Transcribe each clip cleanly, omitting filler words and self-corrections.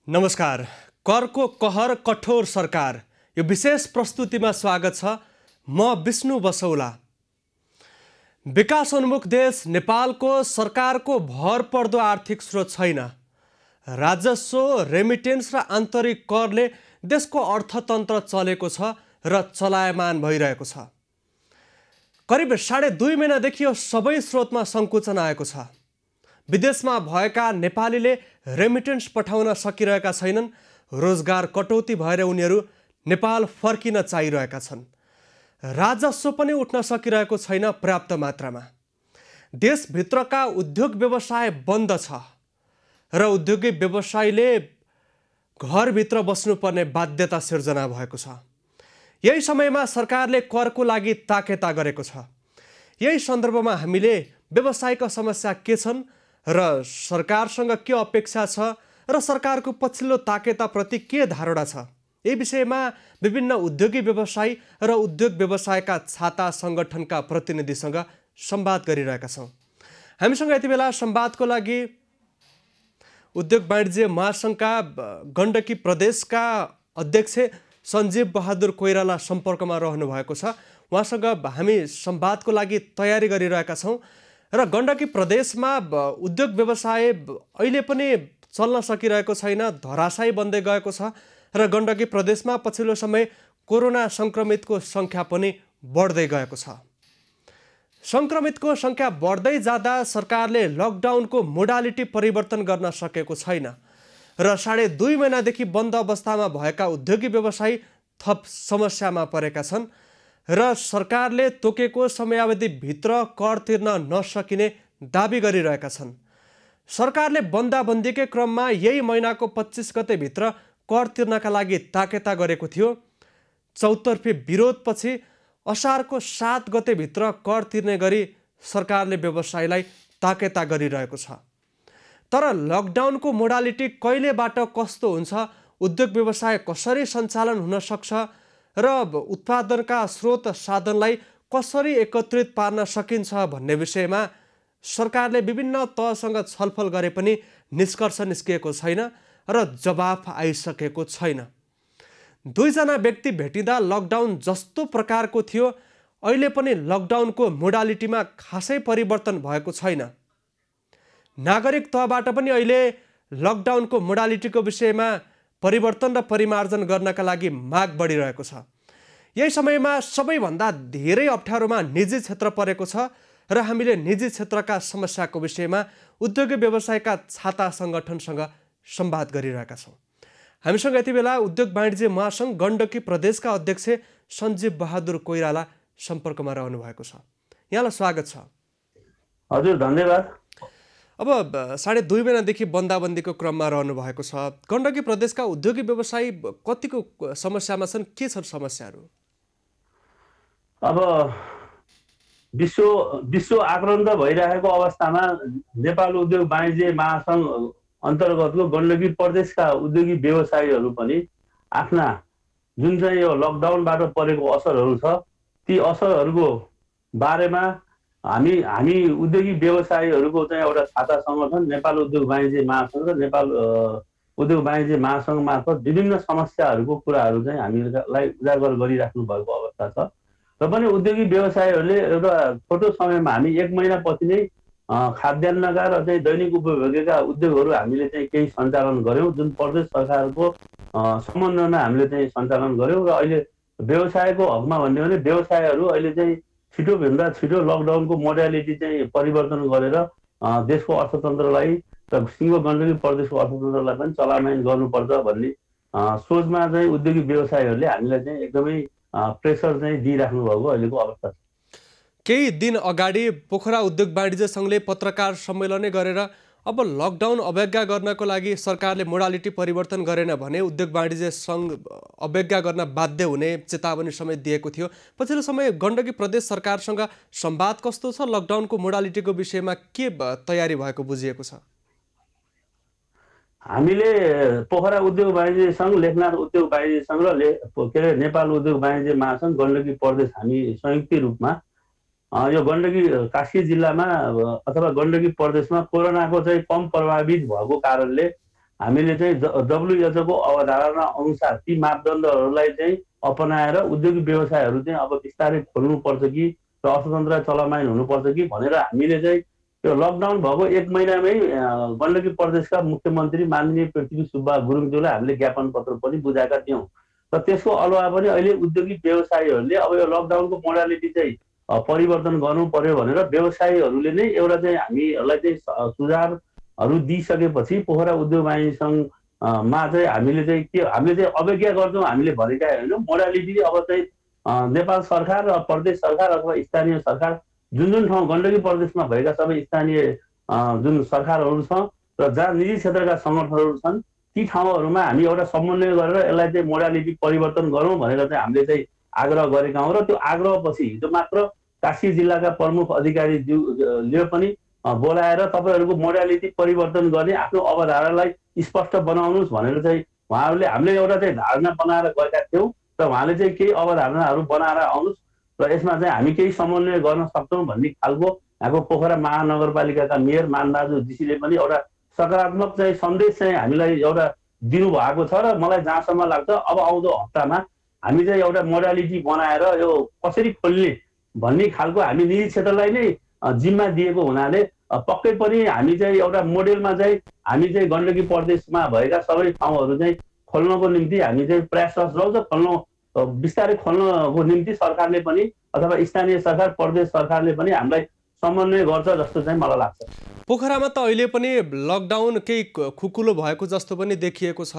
नमस्कार। करको कहर कठोर सरकार यो विशेष प्रस्तुतिमा स्वागत छ। म विष्णु बसौला। विकासोन्मुख देश नेपालको सरकारको भरपर्दो आर्थिक स्रोत छैन। राजस्व, रेमिटेन्स र आन्तरिक करले देशको अर्थतन्त्र चलेको छ र चलायमान भइरहेको छ। करिब 2.5 महिनादेखि यो सबै स्रोतमा सङ्कुचन आएको छ। विदेशमा भएका नेपालीले रेमिटेन्स पठाउन सकिरहेका छैनन्। रोजगार कटौती भएर उनीहरू नेपाल फर्किन चाहिरहेका छन्। राजस्व पनि उठ्न सकिरहेको छैन पर्याप्त मात्रामा। देशभित्रका उद्योग व्यवसाय बन्द छ र उद्योगिक व्यवसायले घरभित्र बस्नुपर्ने बाध्यता सिर्जना भएको छ। यही समयमा सरकारले करको लागि ताकेता गरेको छ। यही सन्दर्भमा हामीले व्यवसायका समस्या के छन् र सरकारसँग के अपेक्षा छ र सरकारको पछिल्लो ताकेताप्रति के धारणा छ, यही विषयमा विभिन्न उद्योगी व्यवसायी र उद्योग व्यवसायका छाता सङ्गठनका प्रतिनिधिसँग संवाद गरिरहेका छौँ। हामीसँग यति बेला संवादको लागि उद्योग वाणिज्य महासङ्घका गण्डकी प्रदेशका अध्यक्ष सञ्जीव बहादुर कोइराला सम्पर्कमा रहनु भएको छ। उहाँसँग हामी संवादको लागि तयारी गरिरहेका छौँ र गण्डकी प्रदेशमा उद्योग व्यवसाय अहिले पनि चल्न सकिरहेको छैन, धराशायी बन्दै गएको छ र गण्डकी प्रदेशमा पछिल्लो समय कोरोना सङ्क्रमितको सङ्ख्या पनि बढ्दै गएको छ। सङ्क्रमितको सङ्ख्या बढ्दै जाँदा सरकारले लकडाउनको मोडालिटी परिवर्तन गर्न सकेको छैन र 2.5 महिनादेखि बन्द अवस्थामा भएका उद्योगी व्यवसायी थप समस्यामा परेका छन् र सरकारले तोकेको समयावधिभित्र कर तिर्न नसकिने दाबी गरिरहेका छन्। सरकारले बन्दाबन्दीकै क्रममा यही महिनाको 25 गतेभित्र कर तिर्नका लागि ताकेता गरेको थियो। चौतर्फी विरोधपछि असारको 7 गतेभित्र कर तिर्ने गरी सरकारले व्यवसायलाई ताकेता गरिरहेको छ। तर लकडाउनको मोडालिटी कहिलेबाट कस्तो हुन्छ, उद्योग व्यवसाय कसरी सञ्चालन हुन सक्छ र उत्पादनका स्रोत साधनलाई कसरी एकत्रित पार्न सकिन्छ भन्ने विषयमा सरकारले विभिन्न तहसँग छलफल गरे पनि निष्कर्ष निस्किएको छैन र जवाफ आइसकेको छैन। 2 जना व्यक्ति भेटिँदा लकडाउन जस्तो प्रकारको थियो, अहिले पनि लकडाउनको मोडालिटीमा खासै परिवर्तन भएको छैन। नागरिक तहबाट पनि अहिले लकडाउनको मोडालिटीको विषयमा परिवर्तन र परिमार्जन गर्नका लागि माग बढिरहेको छ। यही समयमा सबैभन्दा धेरै अप्ठ्यारोमा निजी क्षेत्र परेको छ र हामीले निजी क्षेत्रका समस्याको विषयमा उद्योग व्यवसायका छाता सङ्गठनसँग संवाद गरिरहेका छौँ। हामीसँग यति बेला उद्योग वाणिज्य महासङ्घ गण्डकी प्रदेशका अध्यक्ष सञ्जीव बहादुर कोइराला सम्पर्कमा रहनु भएको छ। यहाँलाई स्वागत छ। हजुर, धन्यवाद। अब 2.5 महिनादेखि बन्दाबन्दीको क्रममा रहनु भएको छ। गण्डकी प्रदेशका उद्योगी व्यवसायी कतिको समस्यामा छन्, के छन् समस्याहरू? अब विश्व आक्रान्त भइरहेको अवस्थामा नेपाल उद्योग वाणिज्य महासङ्घ अन्तर्गतको गण्डकी प्रदेशका उद्योगी व्यवसायीहरू पनि आफ्ना जुन चाहिँ यो लकडाउनबाट परेको असरहरू छ, ती असरहरूको बारेमा हामी उद्योगी व्यवसायीहरूको चाहिँ एउटा छाता सङ्गठन नेपाल उद्योग वाणिज्य महासङ्घ र नेपाल उद्योग वाणिज्य महासङ्घ मार्फत विभिन्न समस्याहरूको कुराहरू चाहिँ हामीलाई उजागर गरिराख्नु भएको अवस्था छ। र पनि उद्योगी व्यवसायीहरूले एउटा छोटो समयमा हामी 1 महिनापछि नै खाद्यान्नका र चाहिँ दैनिक उपभोग्यका उद्योगहरू हामीले चाहिँ केही सञ्चालन गऱ्यौँ, जुन प्रदेश सरकारको समन्वयमा हामीले चाहिँ सञ्चालन गऱ्यौँ। र अहिले व्यवसायको हकमा भन्यो भने व्यवसायहरू अहिले चाहिँ छिटोभन्दा छिटो लकडाउनको मोडालिटी चाहिँ परिवर्तन गरेर देशको अर्थतन्त्रलाई र सिङ्गो गण्डकी प्रदेशको अर्थतन्त्रलाई पनि चलायमान गर्नुपर्छ भन्ने सोचमा चाहिँ उद्योगी व्यवसायीहरूले हामीलाई चाहिँ एकदमै प्रेसर चाहिँ दिइराख्नु भएको अहिलेको अवस्था छ। केही दिन अगाडि पोखरा उद्योग वाणिज्य सङ्घले पत्रकार सम्मेलनै गरेर अब लकडाउन अवज्ञा गर्नको लागि सरकारले मोडालिटी परिवर्तन गरेन भने उद्योग वाणिज्य सङ्घ अवज्ञा गर्न बाध्य हुने चेतावनी समेत दिएको थियो। पछिल्लो समय गण्डकी प्रदेश सरकारसँग संवाद कस्तो छ? लकडाउनको मोडालिटीको विषयमा के तयारी भएको बुझिएको छ? हामीले पोखरा उद्योग वाणिज्य सङ्घ, लेखनाथ उद्योग वाणिज्य सङ्घ र नेपाल उद्योग वाणिज्य महासङ्घ गण्डकी प्रदेश हामी संयुक्त रूपमा यो गण्डकी कास्की जिल्लामा अथवा गण्डकी प्रदेशमा कोरोनाको चाहिँ कम प्रभावित भएको कारणले हामीले चाहिँ WHO को अवधारणा अनुसार ती मापदण्डहरूलाई चाहिँ अपनाएर उद्योगिक व्यवसायहरू चाहिँ अब बिस्तारै खोल्नुपर्छ कि र अर्थतन्त्र चलमान हुनुपर्छ कि भनेर हामीले चाहिँ त्यो लकडाउन भएको 1 महिनामै गण्डकी प्रदेशका मुख्यमन्त्री माननीय पृथ्वी सुब्बा गुरुङज्यूलाई हामीले ज्ञापन पत्र पनि बुझाएका थियौँ। र त्यसको अलावा पनि अहिले उद्योगिक व्यवसायीहरूले अब यो लकडाउनको मोडालिटी चाहिँ परिवर्तन गर्नु पर्यो भनेर व्यवसायीहरूले नै एउटा चाहिँ हामीहरूलाई चाहिँ सुझावहरू दिइसकेपछि पोखरा उद्योग वाणिज्य सङ्घमा चाहिँ हामीले चाहिँ अवज्ञा गर्छौँ हामीले भनेका होइन। मोडालिटी अब चाहिँ नेपाल सरकार र प्रदेश सरकार अथवा स्थानीय सरकार जुन ठाउँ गण्डकी प्रदेशमा भएका सबै स्थानीय जुन सरकारहरू छ र जहाँ निजी क्षेत्रका सङ्गठनहरू छन् ती ठाउँहरूमा हामी एउटा समन्वय गरेर यसलाई चाहिँ मोडालिटी परिवर्तन गरौँ भनेर चाहिँ हामीले चाहिँ आग्रह गरेका हौँ। र त्यो आग्रहपछि हिजो मात्र कास्की जिल्लाका प्रमुख अधिकारीज्यूले पनि बोलाएर तपाईँहरूको मोडालिटी परिवर्तन गर्ने आफ्नो अवधारणालाई स्पष्ट बनाउनुहोस् भनेर चाहिँ उहाँहरूले हामीले एउटा चाहिँ धारणा बनाएर गएका थियौँ र उहाँले चाहिँ केही अवधारणाहरू बनाएर आउनुहोस् र यसमा चाहिँ हामी केही समन्वय गर्न सक्छौँ भन्ने खालको यहाँको पोखरा महानगरपालिकाका मेयर मानबहादुर जीसीले पनि एउटा सकारात्मक चाहिँ सन्देश चाहिँ हामीलाई एउटा दिनुभएको छ। र मलाई जहाँसम्म लाग्छ अब आउँदो हप्तामा हामी चाहिँ एउटा मोडालिटी बनाएर यो कसरी खोल्ने भन्ने खालको हामी निजी क्षेत्रलाई नै जिम्मा दिएको हुनाले पक्कै पनि हामी चाहिँ एउटा मोडेलमा चाहिँ हामी चाहिँ गण्डकी प्रदेशमा भएका सबै ठाउँहरू चाहिँ खोल्नको निम्ति हामी चाहिँ प्रयासरत रहन्छ। बिस्तारै खोल्नको निम्ति सरकारले पनि अथवा स्थानीय सरकार प्रदेश सरकारले पनि हामीलाई समन्वय गर्छ जस्तो चाहिँ मलाई लाग्छ। पोखरामा त अहिले पनि लकडाउन केही खुकुलो भएको जस्तो पनि देखिएको छ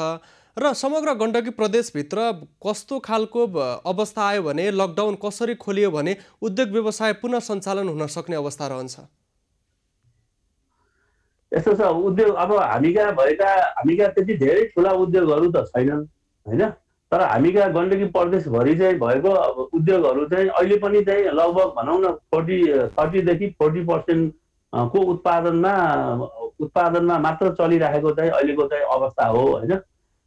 र समग्र गण्डकी प्रदेशभित्र कस्तो खालको अवस्था आयो भने लकडाउन कसरी खोलियो भने उद्योग व्यवसाय पुनः सञ्चालन हुन सक्ने अवस्था रहन्छ? यस्तो छ, उद्योग अब हामीका त्यति धेरै ठुला उद्योगहरू त छैनन् होइन, तर हामीका गण्डकी प्रदेशभरि चाहिँ भएको उद्योगहरू चाहिँ अहिले पनि चाहिँ लगभग भनौँ न 30 देखि 40% को उत्पादनमा मात्र चलिरहेको चाहिँ अहिलेको चाहिँ अवस्था हो होइन।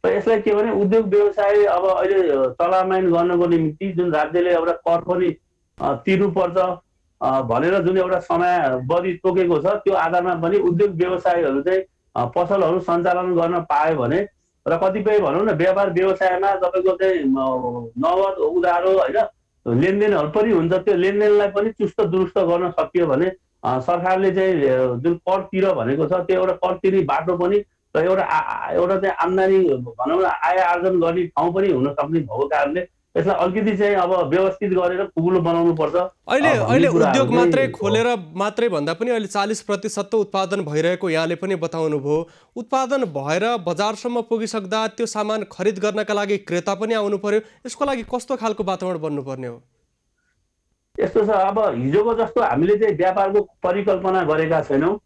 र यसलाई के भने उद्योग व्यवसाय अब अहिले चलायमान गर्नको निम्ति जुन राज्यले एउटा कर पनि तिर्नुपर्छ भनेर जुन एउटा समयावधि तोकेको छ त्यो आधारमा पनि उद्योग व्यवसायहरू चाहिँ पसलहरू सञ्चालन गर्न पायो भने र कतिपय भनौँ न व्यापार व्यवसायमा तपाईँको चाहिँ नगद उधारो होइन लेनदेनहरू पनि हुन्छ, त्यो लेनदेनलाई पनि चुस्त दुरुस्त गर्न सकियो भने सरकारले चाहिँ जुन कर तिर भनेको छ त्यो एउटा कर तिर्ने बाटो पनि र एउटा चाहिँ आम्दानी भनौँ न आय आर्जन गर्ने ठाउँ पनि हुन सक्ने भएको कारणले यसलाई अलिकति चाहिँ अब व्यवस्थित गरेर खुकुलो बनाउनु पर्छ। अहिले उद्योग मात्रै खोलेर मात्रै भन्दा पनि अहिले 40% त उत्पादन भइरहेको यहाँले पनि बताउनु भयो। उत्पादन भएर बजारसम्म पुगिसक्दा त्यो सामान खरिद गर्नका लागि क्रेता पनि आउनु पर्यो, यसको लागि कस्तो खालको वातावरण बन्नुपर्ने हो? यस्तो छ, अब हिजोको जस्तो हामीले चाहिँ व्यापारको परिकल्पना गरेका छैनौँ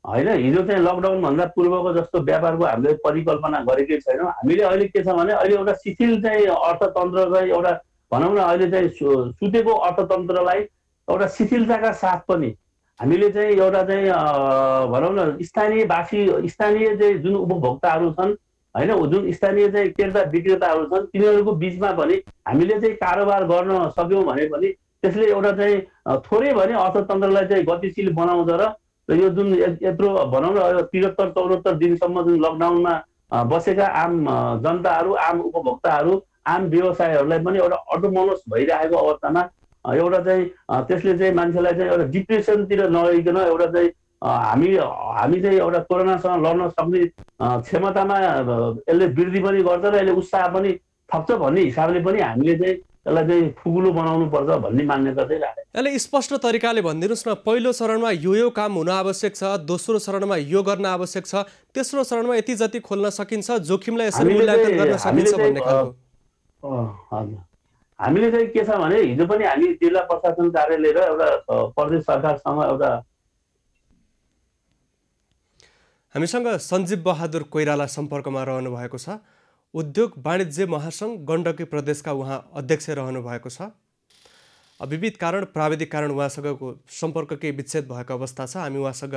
होइन। हिजो चाहिँ लकडाउन भन्दा पूर्वको जस्तो व्यापारको हामीले परिकल्पना गरेकै छैनौँ। हामीले अहिले के छ भने अहिले एउटा शिथिल चाहिँ अर्थतन्त्रलाई एउटा भनौँ न अहिले चाहिँ सुतेको अर्थतन्त्रलाई एउटा शिथिलताका साथ पनि हामीले चाहिँ एउटा चाहिँ भनौँ न स्थानीय चाहिँ जुन उपभोक्ताहरू छन् होइन, जुन स्थानीय चाहिँ क्रेता विक्रेताहरू छन् तिनीहरूको बिचमा पनि हामीले चाहिँ कारोबार गर्न सक्यौँ भने पनि त्यसले एउटा चाहिँ थोरै भने अर्थतन्त्रलाई चाहिँ गतिशील बनाउँछ र यो जुन यत्रो भनौँ न 73-74 दिनसम्म जुन लकडाउनमा बसेका आम जनताहरू, आम उपभोक्ताहरू, आम व्यवसायहरूलाई पनि एउटा अटोमोनस भइरहेको अवस्थामा एउटा चाहिँ त्यसले चाहिँ मान्छेलाई चाहिँ एउटा डिप्रेसनतिर नगइकन एउटा चाहिँ हामी चाहिँ एउटा कोरोनासँग लड्न सक्ने क्षमतामा यसले वृद्धि पनि गर्छ र यसले उत्साह पनि थप्छ भन्ने हिसाबले पनि हामीले चाहिँ यसलाई चाहिँ खुकुलो बनाउनु पर्छ भन्ने मान्यता चाहिँ राखे। यसले स्पष्ट तरिकाले भनिदिनुहोस् न, पहिलो चरणमा यो काम हुन आवश्यक छ, दोस्रो चरणमा यो गर्न आवश्यक छ, तेस्रो चरणमा यति जति खोल्न सकिन्छ, जोखिमलाई यसरी मूल्याङ्कन गर्न सकिन्छ भन्ने खालको। हामीले चाहिँ के छ भने हिजो पनि हामी जिल्ला प्रशासन कार्यालय र एउटा प्रदेश सरकारसँग एउटा हामीसँग सञ्जीव बहादुर कोइराला सम्पर्कमा रहनु भएको छ। उद्योग वाणिज्य महासङ्घ गण्डकी प्रदेशका उहाँ अध्यक्ष रहनु भएको छ। विविध कारण प्राविधिक कारण उहाँसँगको सम्पर्क केही विच्छेद भएको अवस्था छ। हामी उहाँसँग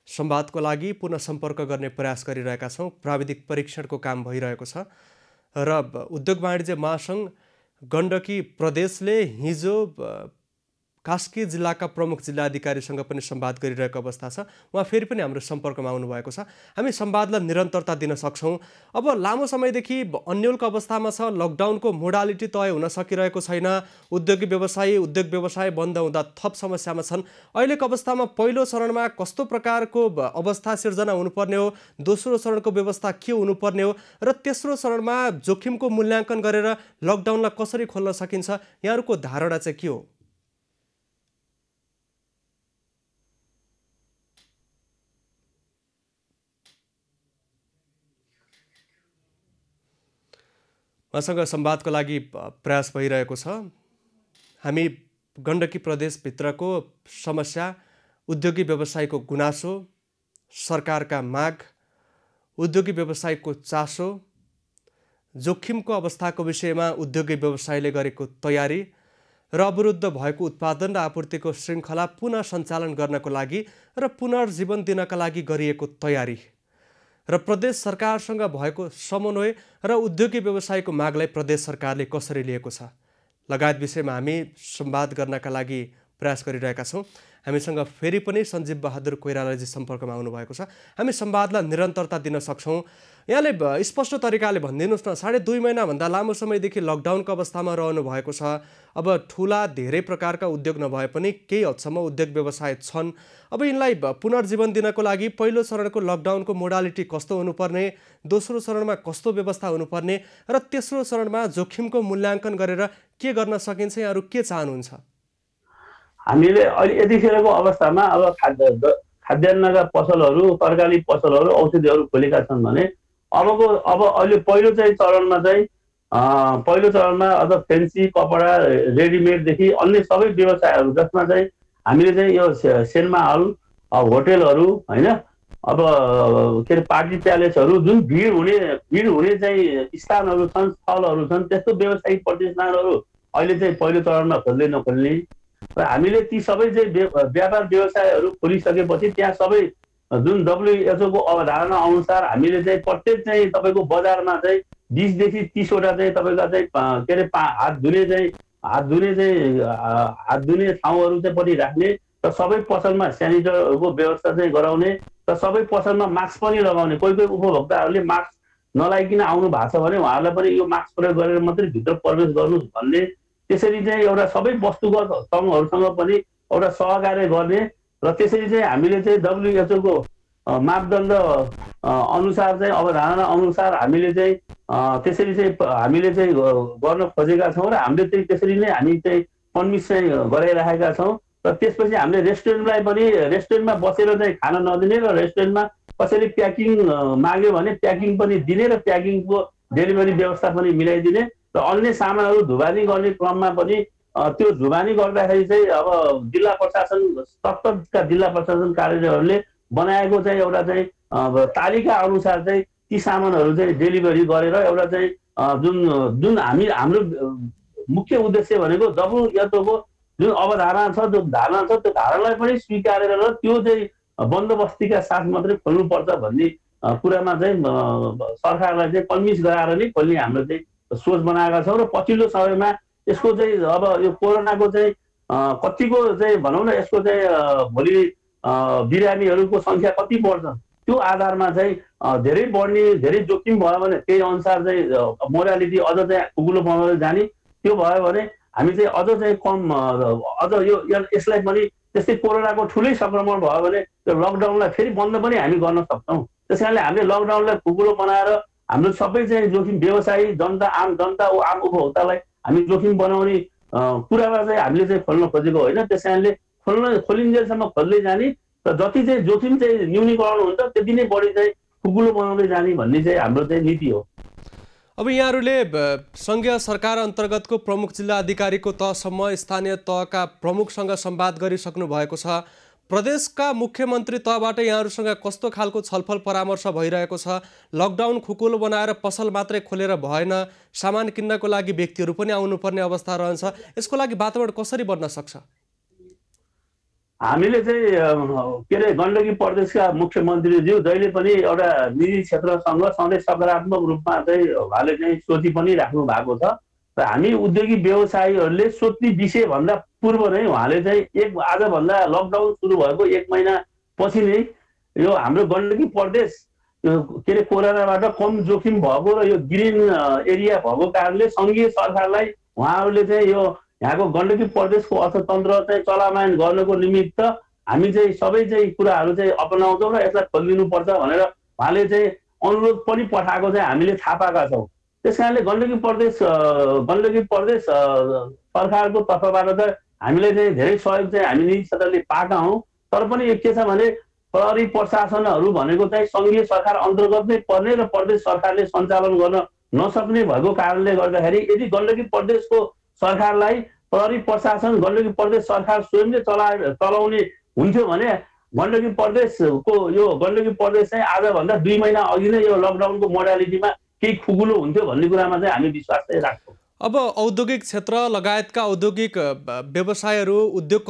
संवादको लागि पुनः सम्पर्क गर्ने प्रयास गरिरहेका छौँ। प्राविधिक परीक्षणको काम भइरहेको छ र उद्योग वाणिज्य महासङ्घ गण्डकी प्रदेशले हिजो कास्की जिल्लाका प्रमुख जिल्लाधिकारीसँग पनि संवाद गरिरहेको अवस्था छ। उहाँ फेरि पनि हाम्रो सम्पर्कमा आउनुभएको छ। हामी संवादलाई निरन्तरता दिन सक्छौँ। अब लामो समयदेखि अन्यलको अवस्थामा छ। लकडाउनको मोडालिटी तय हुन सकिरहेको छैन। उद्योग व्यवसाय बन्द हुँदा थप समस्यामा छन्। अहिलेको अवस्थामा पहिलो चरणमा कस्तो प्रकारको अवस्था सिर्जना हुनुपर्ने हो, दोस्रो चरणको व्यवस्था के हुनुपर्ने हो र तेस्रो चरणमा जोखिमको मूल्याङ्कन गरेर लकडाउनलाई कसरी खोल्न सकिन्छ, यहाँहरूको धारणा चाहिँ के हो? उहाँसँग संवादको लागि प्रयास भइरहेको छ। हामी गण्डकी प्रदेशभित्रको समस्या, उद्योगी व्यवसायको गुनासो, सरकारका माग, उद्योगी व्यवसायको चासो, जोखिमको अवस्थाको विषयमा उद्योगी व्यवसायले गरेको तयारी र अवरुद्ध भएको उत्पादन र आपूर्तिको श्रृङ्खला पुनः सञ्चालन गर्नको लागि र पुनर्जीवन दिनका लागि गरिएको तयारी र प्रदेश सरकारसँग भएको समन्वय र उद्योगी व्यवसायको मागलाई प्रदेश सरकारले कसरी लिएको छ लगायत विषयमा हामी संवाद गर्नका लागि प्रयास गरिरहेका छौँ। हामीसँग फेरि पनि सञ्जीव बहादुर कोइरालाजी सम्पर्कमा आउनुभएको छ। हामी संवादलाई निरन्तरता दिन सक्छौँ। यहाँले स्पष्ट तरिकाले भनिदिनुहोस् न, 2.5 महिनाभन्दा लामो समयदेखि लकडाउनको अवस्थामा रहनु भएको छ। अब ठुला धेरै प्रकारका उद्योग नभए पनि केही हदसम्म उद्योग व्यवसाय छन्। अब यिनलाई पुनर्जीवन दिनको लागि पहिलो चरणको लकडाउनको मोडालिटी कस्तो हुनुपर्ने, दोस्रो चरणमा कस्तो व्यवस्था हुनुपर्ने र तेस्रो चरणमा जोखिमको मूल्याङ्कन गरेर के गर्न सकिन्छ, यहाँहरू के चाहनुहुन्छ? हामीले अहिले यतिखेरको अवस्थामा अब खाद्यान्नका पसलहरू, तरकारी पसलहरू, औषधिहरू खोलेका छन् भने अब अहिले पहिलो चरणमा अझ फेन्सी कपडा, रेडिमेडदेखि अन्य सबै व्यवसायहरू जसमा चाहिँ हामीले चाहिँ यो सिनेमा हल, होटेलहरू हैन, अब के अरे पार्टी प्यालेसहरू, जुन भिड हुने चाहिँ स्थानहरू छन्, स्थलहरू छन्, त्यस्तो व्यावसायिक प्रतिष्ठानहरू अहिले चाहिँ पहिलो चरणमा खोल्दै नखोल्ने र हामीले ती सबै चाहिँ व्यापार व्यवसायहरू खोलिसकेपछि त्यहाँ सबै जुन WHO को अवधारणा अनुसार हामीले चाहिँ प्रत्येक चाहिँ तपाईँको बजारमा चाहिँ 20 देखि 30 वटा चाहिँ तपाईँका चाहिँ के अरे हात धुने ठाउँहरू चाहिँ पनि राख्ने र सबै पसलमा सेनिटरको व्यवस्था चाहिँ गराउने र सबै पसलमा मास्क पनि लगाउने। कोही उपभोक्ताहरूले मास्क नलाइकन आउनु भएको छ भने उहाँहरूलाई पनि यो मास्क प्रयोग गरेर मात्रै भित्र प्रवेश गर्नुहोस् भन्ने। त्यसरी चाहिँ एउटा सबै वस्तुगत सङ्घहरूसँग पनि एउटा सहकार्य गर्ने र त्यसरी चाहिँ हामीले चाहिँ WHO को मापदण्ड अनुसार चाहिँ अवधारणा अनुसार हामीले चाहिँ त्यसरी चाहिँ हामीले चाहिँ गर्न खोजेका छौँ र हामीले चाहिँ त्यसरी नै हामी चाहिँ कन्भिन्स चाहिँ गराइरहेका छौँ। र त्यसपछि हामीले रेस्टुरेन्टलाई पनि रेस्टुरेन्टमा बसेर चाहिँ खान नदिने र रेस्टुरेन्टमा कसैले प्याकिङ माग्यो भने प्याकिङ पनि दिने र प्याकिङको डेलिभरी व्यवस्था पनि मिलाइदिने र अन्य सामानहरू धुवानी गर्ने क्रममा पनि त्यो धुवानी गर्दाखेरि चाहिँ अब जिल्ला प्रशासन, सततका जिल्ला प्रशासन कार्यालयहरूले बनाएको चाहिँ एउटा चाहिँ तालिका अनुसार चाहिँ ती सामानहरू चाहिँ डेलिभरी गरेर एउटा चाहिँ जुन हाम्रो मुख्य उद्देश्य भनेको WHO को जुन अवधारणा छ, जो धारणा छ, त्यो धारणालाई पनि स्वीकारेर र त्यो चाहिँ बन्दोबस्तीका साथ मात्रै खोल्नुपर्छ भन्ने कुरामा चाहिँ सरकारलाई चाहिँ कन्भिन्स गराएर नै खोल्ने हाम्रो चाहिँ सोच बनाएका छौँ। र पछिल्लो समयमा यसको चाहिँ अब यो कोरोनाको चाहिँ कतिको चाहिँ भनौँ न, यसको चाहिँ भोलि बिरामीहरूको सङ्ख्या कति बढ्छ त्यो आधारमा चाहिँ धेरै बढ्ने, धेरै जोखिम भयो भने त्यही अनुसार चाहिँ मोरालिटी अझ चाहिँ उग्लो बनाउँदै जाने। त्यो भयो भने हामी चाहिँ अझ चाहिँ कम अझ यसलाई पनि त्यस्तै कोरोनाको ठुलै सङ्क्रमण भयो भने त्यो लकडाउनलाई फेरि बन्द पनि हामी गर्न सक्छौँ। त्यस कारणले हामीले लकडाउनलाई खुकुलो बनाएर हाम्रो सबै चाहिँ जोखिम व्यवसायी जनता, आम उपभोक्तालाई हामी जोखिम बनाउने कुरामा चाहिँ हामीले चाहिँ खोल्न खोजेको होइन। त्यस कारणले खोलिन्जेलसम्म खोल्दै जाने र जति चाहिँ जोखिम चाहिँ न्यूनीकरण हुन्छ त्यति नै बढी चाहिँ खुकुलो बनाउँदै जाने भन्ने चाहिँ हाम्रो चाहिँ नीति हो। अब यहाँहरूले सङ्घीय सरकार अन्तर्गतको प्रमुख जिल्ला अधिकारीको तहसम्म स्थानीय तहका प्रमुखसँग संवाद गरिसक्नु भएको छ। प्रदेशका मुख्यमन्त्री तहबाट यहाँहरूसँग कस्तो खालको छलफल परामर्श भइरहेको छ? लकडाउन खुकुलो बनाएर पसल मात्रै खोलेर भएन, सामान किन्नको लागि व्यक्तिहरू पनि आउनुपर्ने अवस्था रहन्छ। यसको लागि वातावरण कसरी बन्न सक्छ? हामीले चाहिँ के अरे गण्डकी प्रदेशका मुख्यमन्त्रीज्यू जहिले पनि एउटा निजी क्षेत्रसँग सधैँ सकारात्मक रूपमा चाहिँ उहाँले चाहिँ सोची पनि राख्नु भएको छ र हामी उद्योगी व्यवसायीहरूले सोच्ने विषयभन्दा पूर्व नै उहाँले चाहिँ आजभन्दा लकडाउन सुरु भएको 1 महिना पछि नै यो हाम्रो गण्डकी प्रदेश के अरे कोरोनाबाट कम जोखिम भएको र यो ग्रिन एरिया भएको कारणले सङ्घीय सरकारलाई उहाँहरूले चाहिँ यो यहाँको गण्डकी प्रदेशको अर्थतन्त्र चाहिँ चलायमान गर्नको निमित्त हामी चाहिँ सबै चाहिँ कुराहरू चाहिँ अपनाउँछौँ र यसलाई खोलिदिनुपर्छ भनेर उहाँले चाहिँ अनुरोध पनि पठाएको चाहिँ हामीले थाहा पाएका छौँ। त्यस कारणले गण्डकी प्रदेश सरकारको तर्फबाट त हामीले चाहिँ धेरै सहयोग चाहिँ हामी निजी क्षेत्रले पाएका हौँ। तर पनि के छ भने प्रहरी प्रशासनहरू भनेको चाहिँ सङ्घीय सरकार अन्तर्गत नै पर्ने र प्रदेश सरकारले सञ्चालन गर्न नसक्ने भएको कारणले गर्दाखेरि यदि गण्डकी प्रदेशको सरकारलाई प्रहरी प्रशासन गण्डकी प्रदेश सरकार स्वयंले चलाउने हुन्थ्यो भने गण्डकी प्रदेश चाहिँ आजभन्दा 2 महिना अघि नै यो लकडाउनको मोडालिटीमा केही खुकुलो हुन्थ्यो भन्ने कुरामा चाहिँ हामी विश्वास चाहिँ राख्छौँ। अब औद्योगिक क्षेत्र लगायतका औद्योगिक व्यवसायहरू उद्योग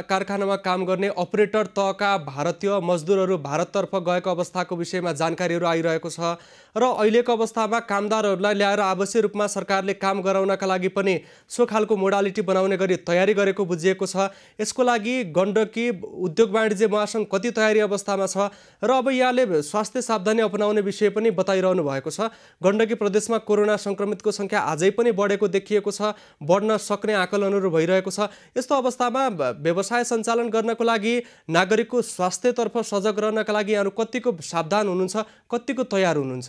कारखानामा काम गर्ने अपरेटर तहका भारतीय मजदुरहरू भारततर्फ गएको अवस्थाको विषयमा जानकारीहरू आइरहेको छ र अहिलेको अवस्थामा कामदारहरूलाई ल्याएर आवश्यक रूपमा सरकारले काम गराउनका लागि पनि सो खालको मोडालिटी बनाउने गरी तयारी गरेको बुझिएको छ। यसको लागि गण्डकी उद्योग वाणिज्य महासङ्घ कति तयारी अवस्थामा छ र अब यहाँले स्वास्थ्य सावधानी अपनाउने विषय पनि बताइरहनु भएको छ। गण्डकी प्रदेशमा कोरोना सङ्क्रमितको सङ्ख्या अझै पनि बढेको देखिएको छ, बढ्न सक्ने आकलनहरू भइरहेको छ। यस्तो अवस्थामा व्यवसाय सञ्चालन गर्नको लागि नागरिकको स्वास्थ्यतर्फ सजग रहनका लागि यहाँहरू कतिको सावधान हुनुहुन्छ, कतिको तयार हुनुहुन्छ?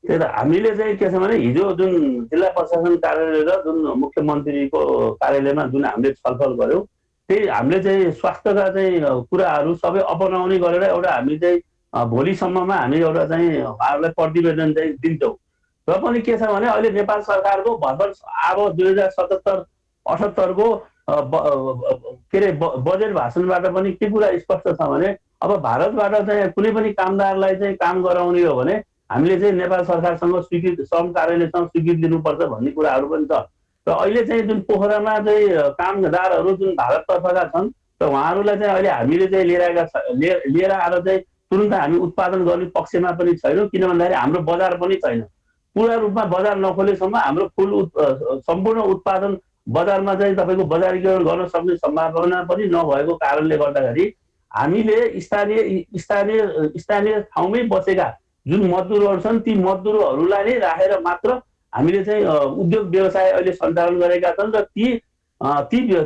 त्यही त हामीले चाहिँ के छ भने हिजो जुन जिल्ला प्रशासन कार्यालय र जुन मुख्यमन्त्रीको कार्यालयमा जुन हामीले छलफल गऱ्यौँ त्यही हामीले चाहिँ स्वास्थ्यका चाहिँ कुराहरू सबै अपनाउने गरेर एउटा हामी चाहिँ भोलिसम्ममा हामी एउटा चाहिँ उहाँहरूलाई प्रतिवेदन चाहिँ दिन्छौँ। र पनि के छ भने अहिले नेपाल सरकारको भर्खर अब 2077-78 को के अरे बजेट भाषणबाट पनि के कुरा स्पष्ट छ भने अब भारतबाट चाहिँ कुनै पनि कामदारलाई चाहिँ काम गराउने हो भने हामीले चाहिँ नेपाल सरकारसँग स्वीकृत श्रम कार्यालयसँग स्वीकृति दिनुपर्छ भन्ने कुराहरू पनि छ। र अहिले चाहिँ जुन पोखरामा चाहिँ कामदारहरू जुन भारततर्फका छन् र उहाँहरूलाई चाहिँ अहिले हामीले चाहिँ लिएर आएर चाहिँ तुरुन्त हामी उत्पादन गर्ने पक्षमा पनि छैनौँ, किन भन्दाखेरि हाम्रो बजार पनि छैन। पूर्ण रूपमा बजार नखोलेसम्म हाम्रो सम्पूर्ण उत्पादन बजारमा चाहिँ तपाईँको बजारीकरण गर्न सक्ने सम्भावना पनि नभएको कारणले गर्दाखेरि हामीले स्थानीय ठाउँमै बसेका जुन मजदुरहरू छन् ती मजदुरहरूलाई नै राखेर मात्र हामीले चाहिँ उद्योग व्यवसाय अहिले सञ्चालन गरेका छन् र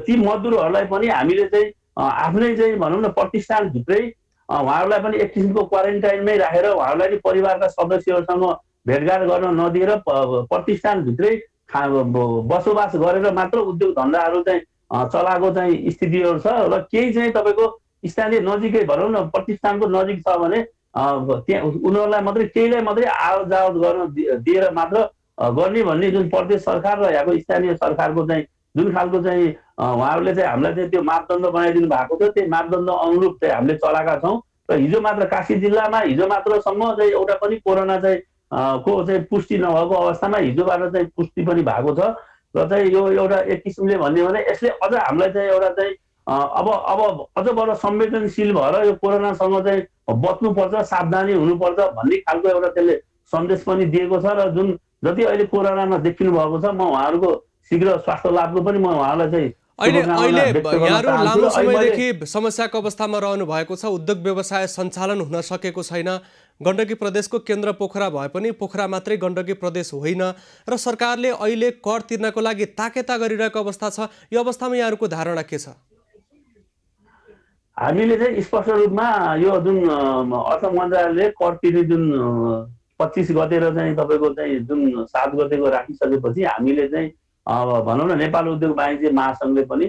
ती मजदुरहरूलाई पनि हामीले चाहिँ आफ्नै चाहिँ भनौँ न प्रतिष्ठानभित्रै उहाँहरूलाई पनि एक किसिमको क्वारेन्टाइनमै राखेर उहाँहरूलाई नि परिवारका सदस्यहरूसँग भेटघाट गर्न नदिएर प्रतिष्ठानभित्रै बसोबास गरेर मात्र उद्योग धन्दाहरू चाहिँ चलाएको चाहिँ स्थितिहरू छ। र केही चाहिँ तपाईँको स्थानीय नजिकै भनौँ न प्रतिष्ठानको नजिक छ भने त्यहाँ उनीहरूलाई मात्रै केहीलाई मात्रै आवत जावत गर्न दिएर मात्र गर्ने भन्ने जुन प्रदेश सरकार र यहाँको स्थानीय सरकारको चाहिँ जुन खालको चाहिँ उहाँहरूले चाहिँ हामीलाई चाहिँ त्यो मापदण्ड बनाइदिनु भएको थियो त्यही मापदण्ड अनुरूप चाहिँ हामीले चलाएका छौँ। र हिजो मात्र काशी जिल्लामा हिजो मात्रसम्म चाहिँ एउटा पनि कोरोना चाहिँ को चाहिँ पुष्टि नभएको अवस्थामा हिजोबाट चाहिँ पुष्टि पनि भएको छ। र चाहिँ यो एउटा एक किसिमले भन्यो भने यसले अझ हामीलाई चाहिँ एउटा चाहिँ अब अझ बडो संवेदनशील भएर यो कोरोनासँग चाहिँ बच्नुपर्छ, सावधानी हुनुपर्छ भन्ने खालको एउटा त्यसले सन्देश पनि दिएको छ। र जुन जति अहिले कोरोनामा देखिनु भएको छ म उहाँहरूको शीघ्र स्वास्थ्य लाभको पनि म उहाँहरूलाई चाहिँ अहिले यहाँहरू लामो समयदेखि समस्याको अवस्थामा रहनु भएको छ, उद्योग व्यवसाय सञ्चालन हुन सकेको छैन। गण्डकी प्रदेशको केन्द्र पोखरा भए पनि पोखरा मात्रै गण्डकी प्रदेश होइन र सरकारले अहिले कर तिर्नको लागि ताकेता गरिरहेको अवस्था छ। यो अवस्थामा यहाँहरूको धारणा के छ? हामीले चाहिँ स्पष्ट रूपमा यो जुन अर्थ मन्त्रालयले कर तिर्ने जुन 25 गते र चाहिँ तपाईँको चाहिँ जुन 7 गतेको राखिसकेपछि हामीले चाहिँ भनौँ न नेपाल उद्योग वाणिज्य महासङ्घले पनि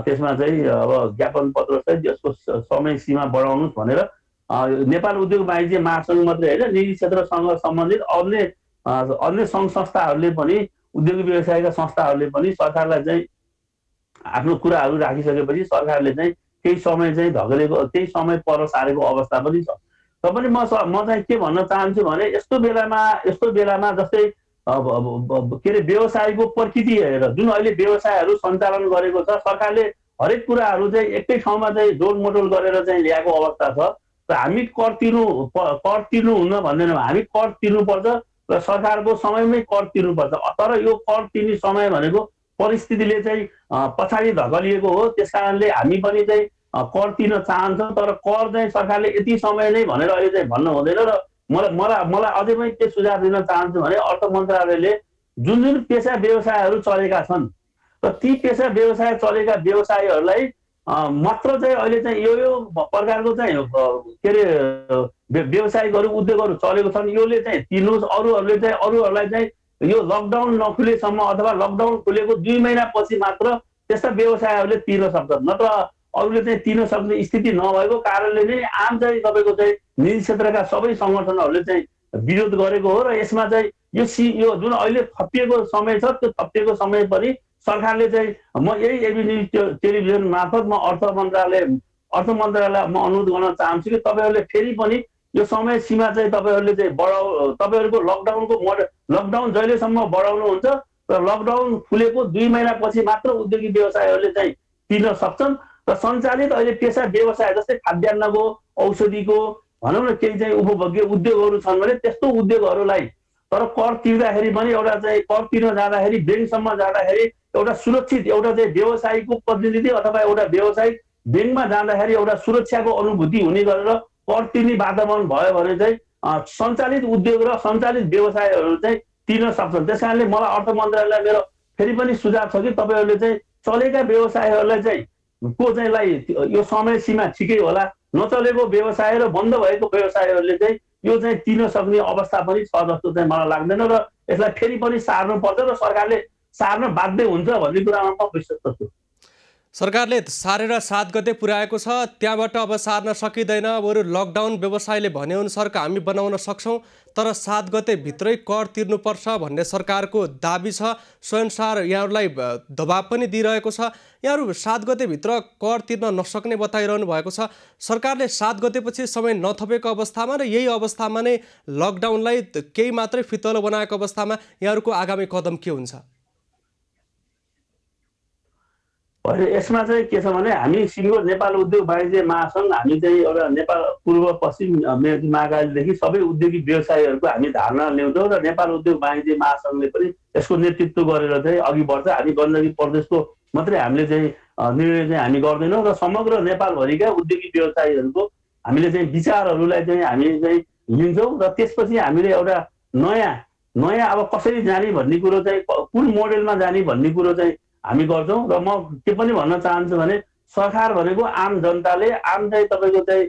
त्यसमा चाहिँ अब ज्ञापन पत्र सहित यसको समय सीमा बढाउनुहोस् भनेर नेपाल उद्योग वाणिज्य महासङ्घ मात्रै होइन निजी क्षेत्रसँग सम्बन्धित अन्य सङ्घ संस्थाहरूले पनि उद्योग व्यवसायका संस्थाहरूले पनि सरकारलाई चाहिँ आफ्नो कुराहरू राखिसकेपछि सरकारले चाहिँ केही समय चाहिँ धकेलेको केही समय पर सारेको अवस्था पनि छ। र पनि म चाहिँ के भन्न चाहन्छु भने यस्तो बेलामा जस्तै के अरे व्यवसायको प्रकृति हेरेर जुन अहिले व्यवसायहरू सञ्चालन गरेको छ सरकारले हरेक कुराहरू चाहिँ एकै ठाउँमा चाहिँ जोडमोडल गरेर चाहिँ ल्याएको अवस्था छ। र हामी कर तिर्नु हुन्न भन्दैनौँ, हामी कर तिर्नुपर्छ र सरकारको समयमै कर तिर्नुपर्छ। तर यो कर तिर्ने समय भनेको परिस्थितिले चाहिँ पछाडि धकलिएको हो। त्यस कारणले हामी पनि चाहिँ कर तिर्न चाहन्छौँ, तर कर चाहिँ सरकारले यति समय नै भनेर अहिले चाहिँ भन्नु हुँदैन। र मलाई अझै पनि के सुझाव दिन चाहन्छु भने अर्थ मन्त्रालयले जुन जुन पेसा व्यवसायहरू चलेका छन् र ती पेसा व्यवसाय चलेका व्यवसायीहरूलाई मात्र चाहिँ अहिले चाहिँ यो प्रकारको चाहिँ के अरे व्यवसायिकहरू उद्योगहरू चलेको छन् योले चाहिँ तिर्नुहोस्, अरूहरूले चाहिँ अरूहरूलाई चाहिँ यो लकडाउन नखुलेसम्म अथवा लकडाउन खुलेको 2 महिनापछि मात्र त्यस्ता व्यवसायहरूले तिर्न सक्छन्, नत्र अरूले चाहिँ तिर्न सक्ने स्थिति नभएको कारणले नै आम चाहिँ तपाईँको चाहिँ निजी क्षेत्रका सबै सङ्गठनहरूले चाहिँ विरोध गरेको हो। र यसमा चाहिँ यो जुन अहिले थपिएको समय छ त्यो थपिएको समय पनि सरकारले चाहिँ म यही एबी न्युज टेलिभिजन मार्फत म अर्थ मन्त्रालयलाई म अनुरोध गर्न चाहन्छु कि तपाईँहरूले फेरि पनि यो समय सीमा चाहिँ तपाईँहरूले चाहिँ तपाईँहरूको लकडाउन जहिलेसम्म बढाउनुहुन्छ र लकडाउन खुलेको 2 महिनापछि मात्र उद्योगी व्यवसायहरूले चाहिँ तिर्न सक्छन्। र सञ्चालित अहिले पेसा व्यवसाय जस्तै खाद्यान्नको, औषधिको भनौँ न केही चाहिँ उपभोग्य उद्योगहरू छन् भने त्यस्तो उद्योगहरूलाई तर कर तिर्दाखेरि पनि एउटा चाहिँ कर तिर्न जाँदाखेरि ब्याङ्कसम्म जाँदाखेरि एउटा सुरक्षित एउटा चाहिँ व्यवसायीको प्रतिनिधि अथवा एउटा व्यवसायिक ब्याङ्कमा जाँदाखेरि एउटा सुरक्षाको अनुभूति हुने गरेर कर तिर्ने वातावरण भयो भने चाहिँ सञ्चालित उद्योग र सञ्चालित व्यवसायहरू चाहिँ तिर्न सक्छन्। त्यस कारणले मलाई अर्थ मन्त्रालयलाई मेरो फेरि पनि सुझाव छ कि तपाईँहरूले चाहिँ चलेका व्यवसायहरूलाई चाहिँ यो समय सीमा ठिकै होला, नचलेको व्यवसाय र बन्द भएको व्यवसायहरूले चाहिँ यो चाहिँ तिर्न सक्ने अवस्था पनि छ जस्तो चाहिँ मलाई लाग्दैन र यसलाई फेरि पनि सार्नुपर्छ र सरकारले सार्न बाध्य हुन्छ भन्ने कुरामा म विश्वस्त छु। सरकारले सारेर 7 गते पुर्याएको छ, त्यहाँबाट अब सार्न सकिँदैन। बरु लकडाउन व्यवसायले भनेअनुसारको हामी बनाउन सक्छौँ, तर 7 गते भित्रै कर तिर्नुपर्छ भन्ने सरकारको दाबी छ। स्वयंसार यहाँहरूलाई दबाब पनि दिइरहेको छ। यहाँहरू 7 गतेभित्र कर तिर्न नसक्ने बताइरहनु भएको छ। सरकारले 7 गतेपछि समय नथपेको अवस्थामा र यही अवस्थामा नै लकडाउनलाई केही मात्रै फितलो बनाएको अवस्थामा यहाँहरूको आगामी कदम के हुन्छ? यसमा चाहिँ के छ भने हामी सिङ्गो नेपाल उद्योग वाणिज्य महासङ्घ हामी चाहिँ एउटा नेपाल पूर्व पश्चिम मेची महाकालीदेखि सबै उद्योगी व्यवसायीहरूको हामी धारणा ल्याउँछौँ र नेपाल उद्योग वाणिज्य महासङ्घले पनि यसको नेतृत्व गरेर चाहिँ अघि बढ्छ। हामी गण्डकी प्रदेशको मात्रै हामीले चाहिँ निर्णय चाहिँ हामी गर्दैनौँ र समग्र नेपालभरिका उद्योगी व्यवसायीहरूको हामीले चाहिँ विचारहरूलाई चाहिँ हामी चाहिँ लिन्छौँ र त्यसपछि हामीले एउटा नयाँ अब कसरी जाने भन्ने कुरो चाहिँ कुन मोडेलमा जाने भन्ने कुरो चाहिँ हामी गर्छौँ। र म के पनि भन्न चाहन्छु भने सरकार भनेको आम जनताले आम चाहिँ तपाईँको चाहिँ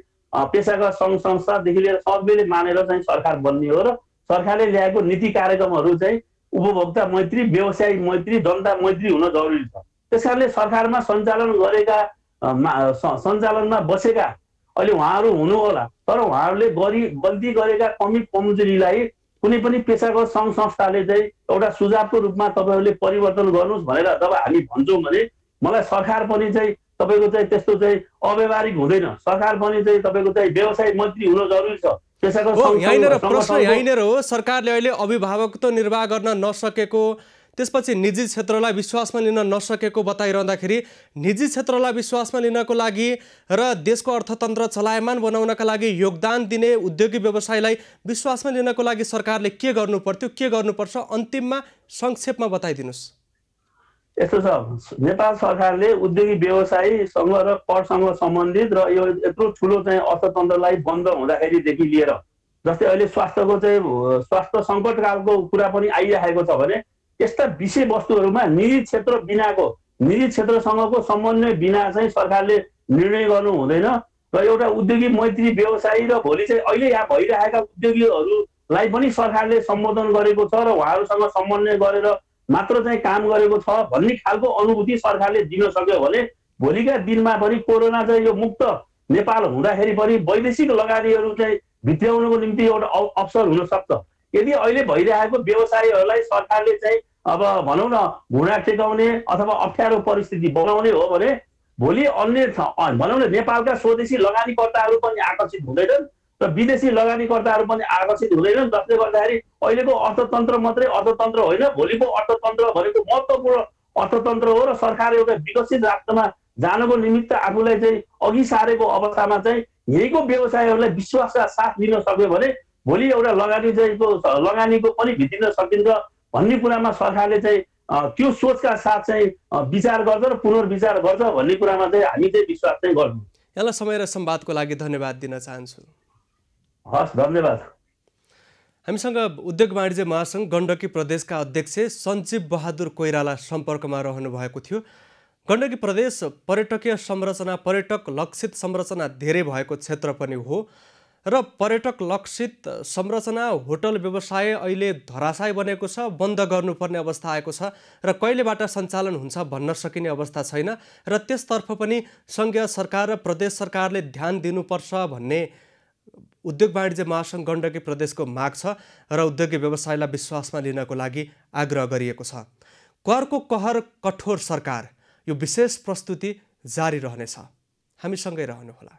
पेसागत सङ्घ संस्थादेखि लिएर सबैले मानेर चाहिँ सरकार बन्ने हो र सरकारले ल्याएको नीति कार्यक्रमहरू चाहिँ उपभोक्ता मैत्री, व्यवसायिक मैत्री, जनता मैत्री हुन जरुरी छ। त्यस कारणले सरकारमा सञ्चालनमा बसेका अहिले उहाँहरू हुनु होला, तर उहाँहरूले गल्ती गरेका कमजोरीलाई कुनै पनि पेसागत सङ्घ संस्थाले चाहिँ एउटा सुझावको रूपमा तपाईँहरूले परिवर्तन गर्नुहोस् भनेर जब हामी भन्छौँ भने मलाई सरकार पनि चाहिँ तपाईँको चाहिँ त्यस्तो चाहिँ अव्यावहारिक हुँदैन। सरकार पनि चाहिँ तपाईँको चाहिँ व्यवसायिक मैत्री हुन जरुरी छ। यहीँनिर हो सरकारले अहिले अभिभावकत्व निर्वाह गर्न नसकेको, त्यसपछि निजी क्षेत्रलाई विश्वासमा लिन नसकेको बताइरहँदाखेरि निजी क्षेत्रलाई विश्वासमा लिनको लागि र देशको अर्थतन्त्र चलायमान बनाउनका लागि योगदान दिने उद्योगी व्यवसायलाई विश्वासमा लिनको लागि सरकारले के गर्नु पर्थ्यो, के गर्नुपर्छ, अन्तिममा संक्षेपमा बताइदिनुहोस्। यस्तो छ, नेपाल सरकारले उद्योगी व्यवसायीसँग र करसँग सम्बन्धित र यो यत्रो ठुलो चाहिँ अर्थतन्त्रलाई बन्द हुँदाखेरिदेखि लिएर जस्तै अहिले स्वास्थ्य सङ्कटकालको कुरा पनि आइरहेको छ भने यस्ता विषयवस्तुहरूमा निजी क्षेत्रसँगको समन्वय बिना चाहिँ सरकारले निर्णय गर्नु हुँदैन र एउटा उद्योगी मैत्री व्यवसायी र भोलि चाहिँ अहिले यहाँ भइरहेका उद्योगीहरूलाई पनि सरकारले सम्बोधन गरेको छ र उहाँहरूसँग समन्वय गरेर मात्र चाहिँ काम गरेको छ भन्ने खालको अनुभूति सरकारले दिन सक्यो भने भोलिका दिनमा पनि कोरोना चाहिँ यो मुक्त नेपाल हुँदाखेरि पनि वैदेशिक लगानीहरू चाहिँ भित्र्याउनको निम्ति एउटा अवसर हुन सक्छ। यदि अहिले भइरहेको व्यवसायीहरूलाई सरकारले चाहिँ अब भनौँ न घुँडा टेकाउने अथवा अप्ठ्यारो परिस्थिति बनाउने हो भने भोलि अन्य भनौँ न नेपालका स्वदेशी लगानीकर्ताहरू पनि आकर्षित हुँदैनन् र विदेशी लगानीकर्ताहरू पनि आकर्षित हुँदैनन्, जसले गर्दाखेरि अहिलेको अर्थतन्त्र मात्रै अर्थतन्त्र होइन, भोलिको अर्थतन्त्र भनेको महत्त्वपूर्ण अर्थतन्त्र हो र सरकार एउटा विकसित राष्ट्रमा जानको निमित्त आफूलाई चाहिँ अघि सारेको अवस्थामा चाहिँ यहीको व्यवसायहरूलाई विश्वासका साथ दिन सक्यो भने भोलि एउटा लगानीको पनि भित्रिन सकिन्छ भन्ने कुरामा सरकारले चाहिँ त्यो सोचका साथ चाहिँ विचार गर्छ र पुनर्विचार गर्छ भन्ने कुरामा चाहिँ हामी चाहिँ विश्वास चाहिँ गर्छौँ। यहाँलाई समय र संवादको लागि धन्यवाद दिन चाहन्छु। हस्, धन्यवाद। हामीसँग उद्योग वाणिज्य महासङ्घ गण्डकी प्रदेशका अध्यक्ष सञ्जीव बहादुर कोइराला सम्पर्कमा रहनु भएको थियो। गण्डकी प्रदेश पर्यटकीय संरचना, पर्यटक लक्षित संरचना धेरै भएको क्षेत्र पनि हो र पर्यटक लक्षित संरचना होटल व्यवसाय अहिले धराशायी बनेको छ, बन्द गर्नुपर्ने अवस्था आएको छ र कहिलेबाट सञ्चालन हुन्छ भन्न सकिने अवस्था छैन र त्यसतर्फ पनि सङ्घीय सरकार र प्रदेश सरकारले ध्यान दिनुपर्छ भन्ने उद्योग वाणिज्य महासङ्घ गण्डकी प्रदेशको माग छ र उद्योगी व्यवसायलाई विश्वासमा लिनको लागि आग्रह गरिएको छ। करको कहर कठोर सरकार, यो विशेष प्रस्तुति जारी रहनेछ। हामीसँगै रहनुहोला।